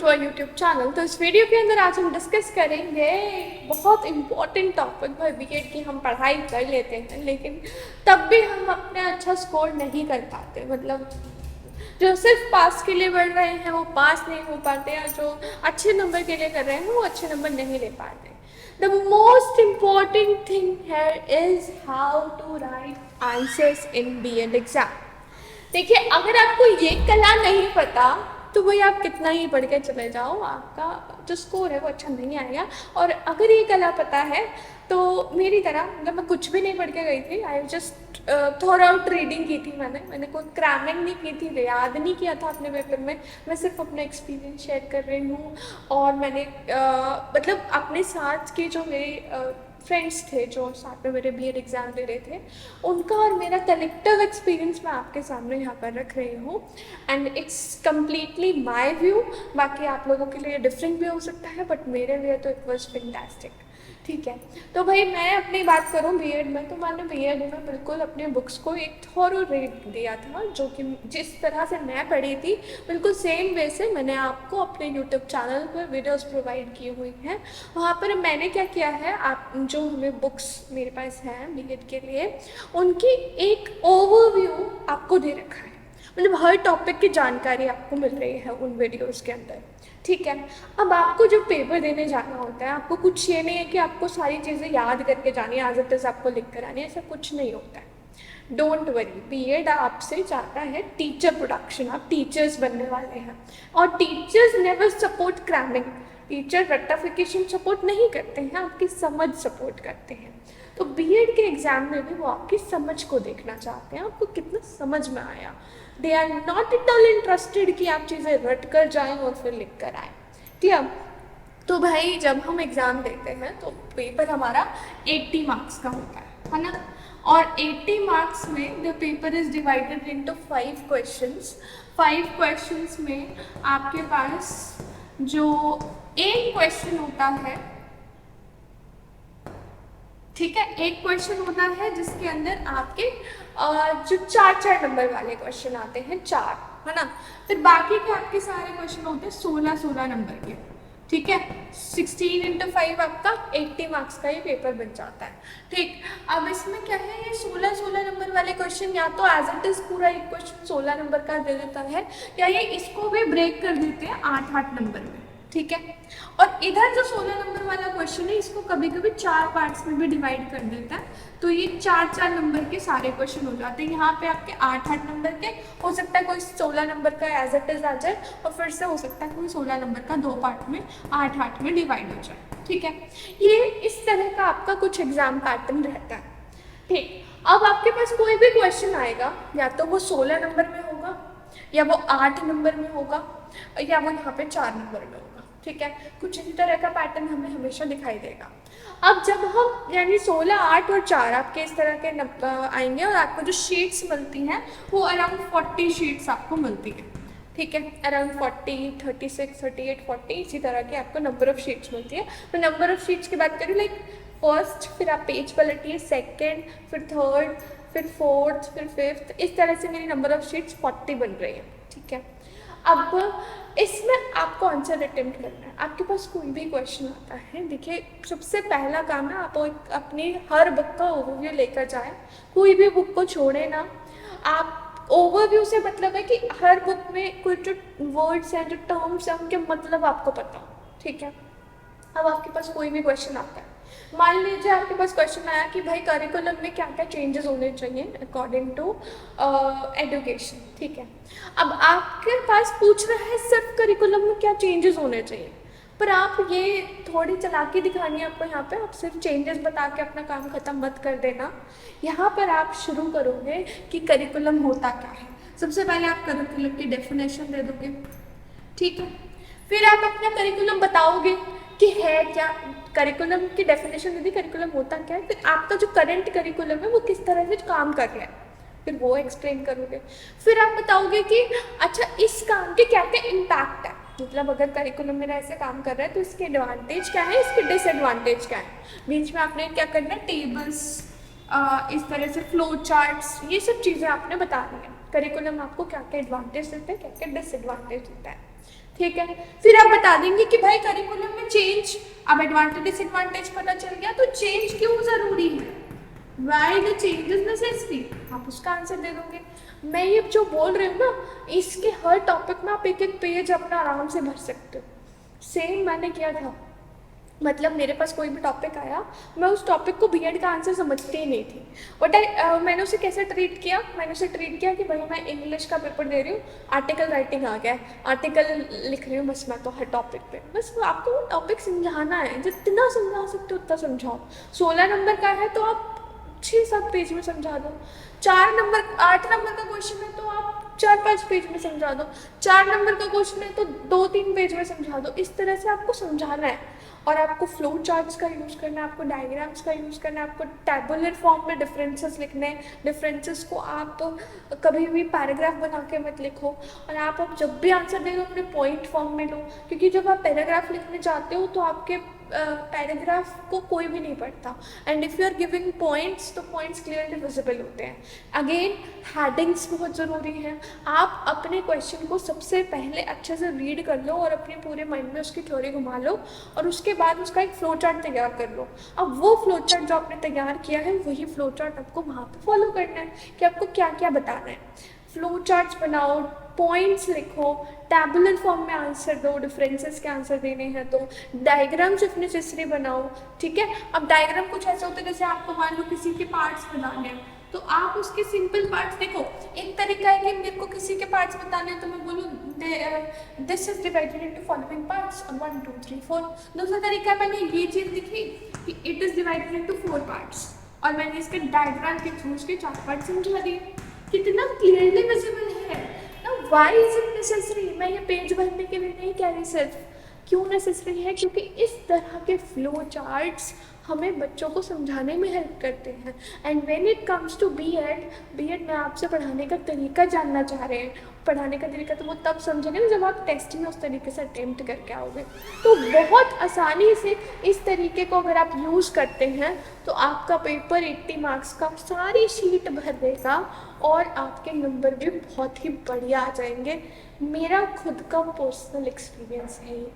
To our YouTube channel. तो इस video के अंदर आज हम डिस्कस करेंगे बहुत इम्पॉर्टेंट टॉपिक। भाई बीएड की हम पढ़ाई कर लेते हैं लेकिन तब भी हम अपने अच्छा स्कोर नहीं कर पाते। मतलब जो सिर्फ पास के लिए बढ़ रहे हैं वो पास नहीं हो पाते, और जो अच्छे नंबर के लिए कर रहे हैं वो अच्छे नंबर नहीं ले पाते। The most important thing here is how to write answers in BEd exam. देखिए, अगर आपको ये कला नहीं पता तो वही आप कितना ही पढ़ के चले जाओ, आपका जो स्कोर है वो अच्छा नहीं आएगा। और अगर ये कला पता है तो मेरी तरह, मतलब मैं कुछ भी नहीं पढ़ के गई थी, I just Thor out reading की थी। मैंने कोई क्रैमिंग नहीं की थी, याद नहीं किया था अपने पेपर में। मैं सिर्फ अपना एक्सपीरियंस शेयर कर रही हूँ। और मैंने मतलब अपने साथ के जो मेरे फ्रेंड्स थे जो साथ में मेरे बीएड एग्ज़ाम दे रहे थे, उनका और मेरा कलेक्टिव एक्सपीरियंस मैं आपके सामने यहाँ पर रख रही हूँ। And it's completely my view. बाकी आप लोगों के लिए डिफरेंट भी हो सकता है, बट मेरे लिए तो इट वॉज फैंटास्टिक। ठीक है, तो भाई मैं अपनी बात करूँ बीएड में, तो मैंने बीएड में बिल्कुल अपने बुक्स को एक थोरो रेट दिया था, जो कि जिस तरह से मैं पढ़ी थी बिल्कुल सेम वे से मैंने आपको अपने यूट्यूब चैनल पर वीडियोस प्रोवाइड की हुई हैं। वहाँ पर मैंने क्या किया है, आप जो हमें बुक्स मेरे पास हैं बीएड के लिए, उनकी एक ओवरव्यू आपको दे रखा है। मतलब हर टॉपिक की जानकारी आपको मिल रही है उन वीडियोस के अंदर। ठीक है, अब आपको जो पेपर देने जाना होता है, आपको कुछ ये नहीं है कि आपको सारी चीज़ें याद करके जानी है, एज इट इज़ आपको लिख कर आनी है, ऐसा कुछ नहीं होता है। डोंट वरी, बीएड आपसे चाहता है टीचर प्रोडक्शन, आप टीचर्स बनने वाले हैं। और teachers never support cramming, teacher रट्टाफिकेशन सपोर्ट नहीं करते हैं, आपकी समझ सपोर्ट करते हैं। तो बीएड के एग्जाम में भी वो आपकी समझ को देखना चाहते हैं, आपको कितना समझ में आया। They are not at all interested कि आप चीज़ें रट कर जाएं और फिर लिख कर आएँ। ठीक है, तो भाई जब हम एग्ज़ाम देते हैं तो पेपर हमारा 80 मार्क्स का होता है ना। और 80 मार्क्स में the paper is divided into 5 questions. 5 questions में आपके पास जो एक क्वेश्चन होता है, ठीक है, एक क्वेश्चन होता है जिसके अंदर आपके जो 4 नंबर वाले क्वेश्चन आते हैं, 4, है ना। फिर बाकी के आपके सारे क्वेश्चन होते हैं 16 नंबर के। ठीक है, 16 × 5 आपका 80 मार्क्स का ही पेपर बन जाता है। ठीक, अब इसमें क्या है, ये 16 नंबर वाले क्वेश्चन या तो एज इट इज पूरा एक क्वेश्चन 16 नंबर का दे देता है, या ये इसको भी ब्रेक कर देते हैं 8 नंबर में। ठीक है, और इधर जो 16 नंबर वाला क्वेश्चन है, इसको कभी कभी 4 पार्ट्स में भी डिवाइड कर देता है, तो ये 4 नंबर के सारे क्वेश्चन हो जाते हैं। यहाँ पे आपके 8 नंबर के हो सकता है, कोई 16 नंबर का एज इट इज आ जाए, और फिर से हो सकता है कोई 16 नंबर का 2 पार्ट में 8 में डिवाइड हो जाए। ठीक है, ये इस तरह का आपका कुछ एग्जाम पैटर्न रहता है। ठीक, अब आपके पास कोई भी क्वेश्चन आएगा, या तो वो 16 नंबर में होगा, या वो 8 नंबर में होगा, या वो यहाँ पे 4 नंबर में होगा। ठीक है, कुछ इसी तरह का पैटर्न हमें हमेशा दिखाई देगा। अब जब हम यानी 16, 8 और 4 आपके इस तरह के आएंगे, और आपको जो शीट्स मिलती हैं वो अराउंड 40 शीट्स आपको मिलती है। ठीक है, अराउंड 40, 36, 38, 40 इसी तरह की आपको नंबर ऑफ शीट्स मिलती है। तो नंबर ऑफ शीट्स की बात करें, लाइक फर्स्ट, फिर आप पेज पलटिए, सेकेंड, फिर थर्ड, फिर फोर्थ, फिर फिफ्थ, इस तरह से मेरी नंबर ऑफ शीट्स 40 बन रही है। ठीक है, अब इसमें आपको आंसर अटेम्प्ट करना है। आपके पास कोई भी क्वेश्चन आता है, देखिए सबसे पहला काम है आप अपनी हर बुक का ओवरव्यू लेकर जाएं, कोई भी बुक को छोड़े ना। आप ओवरव्यू से मतलब है कि हर बुक में कुछ जो वर्ड्स हैं, जो टर्म्स हैं, उनके मतलब आपको पता हो। ठीक है, अब आपके पास कोई भी क्वेश्चन आता है, मान लीजिए आपके पास क्वेश्चन आया कि भाई करिकुलम में क्या क्या चेंजेस होने चाहिए अकॉर्डिंग टू एजुकेशन। ठीक है, अब आपके पास पूछ रहा है सिर्फ करिकुलम में क्या चेंजेस होने चाहिए, पर आप ये थोड़ी चालाकी दिखानी है आपको यहाँ पे, आप सिर्फ चेंजेस बता के अपना काम खत्म मत कर देना। यहाँ पर आप शुरू करोगे कि करिकुलम होता क्या है। सबसे पहले आप करिकुलम की डेफिनेशन दे दोगे। ठीक है, फिर आप अपना करिकुलम बताओगे कि है क्या, करिकुलम की डेफिनेशन दे दी, करिकुलम होता क्या है, फिर आपका जो करंट करिकुलम है वो किस तरह से काम कर रहा है, फिर वो एक्सप्लेन करोगे। फिर आप बताओगे कि अच्छा इस काम के क्या क्या इम्पैक्ट है, मतलब अगर करिकुलम मेरा ऐसे काम कर रहा है तो इसके एडवांटेज क्या है, इसके डिसएडवांटेज क्या है। बीच में आपने क्या करना है, टेबल्स, इस तरह से फ्लो चार्ट्स, ये सब चीज़ें आपने बतानी है। करिकुलम आपको क्या क्या एडवांटेज देता है, क्या क्या डिसएडवांटेज देता है। ठीक है, फिर आप बता देंगे कि भाई करिकुलम में चेंज, अब एडवांटेज डिसएडवांटेज पता चल गया, तो चेंज क्यों जरूरी है, why the change is necessary, आप उसका आंसर दे दोगे। मैं ये जो बोल रही हूँ ना, इसके हर टॉपिक में आप एक एक पेज अपना आराम से भर सकते हो। सेम मैंने किया था, मतलब मेरे पास कोई भी टॉपिक आया, मैं उस टॉपिक को बीएड का आंसर समझती ही नहीं थी, बट मैंने उसे कैसे ट्रीट किया, मैंने उसे ट्रीट किया कि भाई मैं इंग्लिश का पेपर दे रही हूँ, आर्टिकल राइटिंग आ गया है, आर्टिकल लिख रही हूँ बस मैं तो हर टॉपिक पे, बस आपको वो टॉपिक समझाना है, जितना समझा सकते हो उतना समझाओ। 16 नंबर का है तो आप 6-7 पेज में समझा दो, 8 नंबर का क्वेश्चन है तो आप 4-5 पेज में समझा दो, 4 नंबर का क्वेश्चन है तो 2-3 पेज में समझा दो, इस तरह से आपको समझाना है। और आपको फ्लो चार्ट्स का यूज़ करना है, आपको डायग्राम्स का यूज़ करना है, आपको टैबुलर फॉर्म में डिफरेंसेस लिखने हैं, डिफरेंसेस को आप कभी भी पैराग्राफ बना के मत लिखो, और आप जब भी आंसर दे दो अपने पॉइंट फॉर्म में लो, क्योंकि जब आप पैराग्राफ लिखने जाते हो तो आपके पैराग्राफ को कोई भी नहीं पढ़ता, and if you are giving points तो पॉइंट्स क्लियरली विजिबल होते हैं। अगेन हेडिंग्स बहुत ज़रूरी हैं, आप अपने क्वेश्चन को सबसे पहले अच्छे से रीड कर लो और अपने पूरे माइंड में उसकी थ्योरी घुमा लो, और उसके बाद उसका एक फ्लो चार्ट तैयार कर लो। अब वो फ्लो चार्ट जो आपने तैयार किया है वही फ्लो चार्ट आपको वहाँ पे फॉलो करना है कि आपको क्या क्या बताना है। फ्लो चार्ट्स बनाओ, पॉइंट्स लिखो, टैबुलर फॉर्म में आंसर दो, डिफरेंसेस के आंसर देने हैं तो डायग्राम्स इफ नेसेसरी बनाओ, ठीक है। अब डायग्राम कुछ ऐसा होता है जैसे आपको मान लो किसी के पार्ट्स बनाने हैं, तो आप उसके सिंपल पार्ट्स देखो, एक तरीका है कि मेरे को किसी के पार्ट्स बताने हैं तो मैं बोलूँ this is divided into following parts, 1 2 3 4। दूसरा तरीका है, मैंने ये चीज़ लिखी कि it is divided into 4 parts, और मैंने इसके डायग्राम के थ्रू उसके 4 पार्ट समझा दिए, कितना क्लियरली विजिबल है ना। व्हाई इज इट नेसेसरी, मैं ये पेज भरने के लिए नहीं कह रही, सिर्फ क्यों नेसेसरी है, क्योंकि इस तरह के फ्लो चार्ट्स हमें बच्चों को समझाने में हेल्प करते हैं। And when it comes to BEd में आपसे पढ़ाने का तरीका जानना चाह रहे हैं, पढ़ाने का तरीका तो वो तब समझेंगे ना जब आप टेस्ट में उस तरीके से अटेम्प्ट करके आओगे। तो बहुत आसानी से इस तरीके को अगर आप यूज़ करते हैं तो आपका पेपर 80 मार्क्स का सारी शीट भर देगा, और आपके नंबर भी बहुत ही बढ़िया आ जाएंगे। मेरा खुद का पर्सनल एक्सपीरियंस है ये,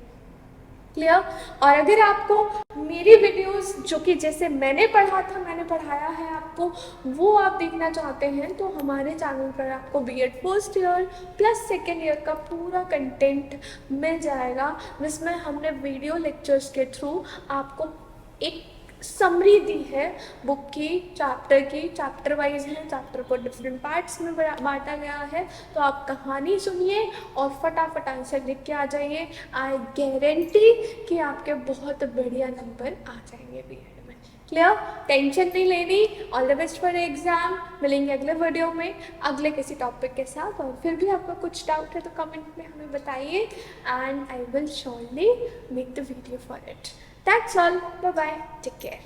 क्लियर। और अगर आपको मेरी वीडियोस जो कि जैसे मैंने पढ़ा था, मैंने पढ़ाया है आपको, वो आप देखना चाहते हैं तो हमारे चैनल पर आपको BEd first year plus second year का पूरा कंटेंट मिल जाएगा, जिसमें हमने वीडियो लेक्चर्स के थ्रू आपको एक समरी दी है बुक की, चैप्टर वाइज है, चैप्टर को डिफरेंट पार्ट्स में बांटा गया है। तो आप कहानी सुनिए और फटाफट आंसर लिख के आ जाइए, आई गारंटी कि आपके बहुत बढ़िया नंबर आ जाएंगे बीएड में, क्लियर। टेंशन नहीं लेनी, all the best for exam. मिलेंगे अगले वीडियो में अगले किसी टॉपिक के साथ, और फिर भी आपका कुछ डाउट है तो कमेंट में हमें बताइए, and I will surely make the video for it. That's all. Bye bye. Take care.